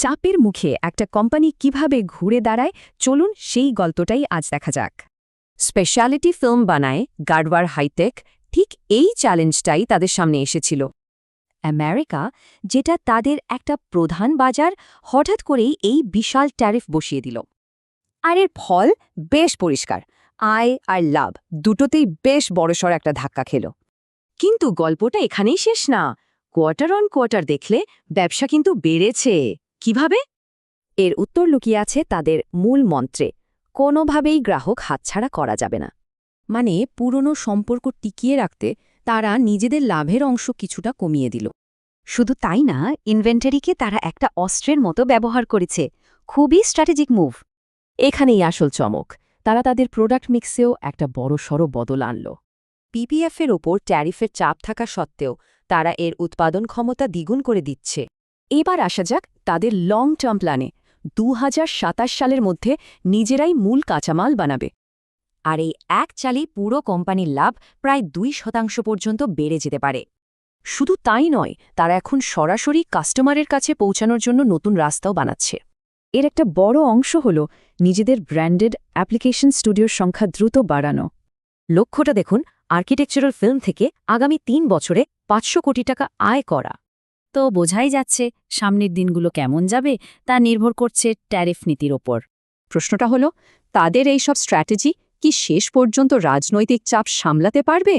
চাপের মুখে একটা কোম্পানি কিভাবে ঘুরে দাঁড়ায় চলুন সেই গল্পটাই আজ দেখা যাক। স্পেশালিটি ফিল্ম বানায় গাডওয়ার হাইটেক, ঠিক এই চ্যালেঞ্জটাই তাদের সামনে এসেছিল। আমেরিকা, যেটা তাদের একটা প্রধান বাজার, হঠাৎ করেই এই বিশাল ট্যারিফ বসিয়ে দিল। আর এর ফল বেশ পরিষ্কার, আয় আর লাভ দুটোতেই বেশ বড়সড় একটা ধাক্কা খেল। কিন্তু গল্পটা এখানেই শেষ না। কোয়ার্টার অন কোয়ার্টার দেখলে ব্যবসা কিন্তু বেড়েছে। কিভাবে? এর উত্তর লুকিয়ে আছে তাদের মূল মন্ত্রে, কোনোভাবেই গ্রাহক হাতছাড়া করা যাবে না। মানে পুরনো সম্পর্ক টিকিয়ে রাখতে তারা নিজেদের লাভের অংশ কিছুটা কমিয়ে দিল। শুধু তাই না, ইনভেন্টরিকে তারা একটা অস্ত্রের মতো ব্যবহার করেছে। খুবই স্ট্র্যাটেজিক মুভ। এখানেই আসল চমক, তারা তাদের প্রোডাক্ট মিক্সেও একটা বড়সড় বদল আনল। পিপিএফের ওপর ট্যারিফের চাপ থাকা সত্ত্বেও তারা এর উৎপাদন ক্ষমতা দ্বিগুণ করে দিচ্ছে। এবার আসা যাক তাদের লং টার্ম প্ল্যানে। ২০২৭ সালের মধ্যে নিজেরাই মূল কাঁচামাল বানাবে। আর এই এক চালেই পুরো কোম্পানির লাভ প্রায় ২% পর্যন্ত বেড়ে যেতে পারে। শুধু তাই নয়, তারা এখন সরাসরি কাস্টমারের কাছে পৌঁছানোর জন্য নতুন রাস্তাও বানাচ্ছে। এর একটা বড় অংশ হল নিজেদের ব্র্যান্ডেড অ্যাপ্লিকেশন স্টুডিওর সংখ্যা দ্রুত বাড়ানো। লক্ষ্যটা দেখুন, আর্কিটেকচারাল ফিল্ম থেকে আগামী ৩ বছরে ৫০০ কোটি টাকা আয় করা। তো বোঝাই যাচ্ছে সামনের দিনগুলো কেমন যাবে তা নির্ভর করছে ট্যারিফ নীতির ওপর। প্রশ্নটা হলো, তাদের এইসব স্ট্র্যাটেজি কি শেষ পর্যন্ত রাজনৈতিক চাপ সামলাতে পারবে?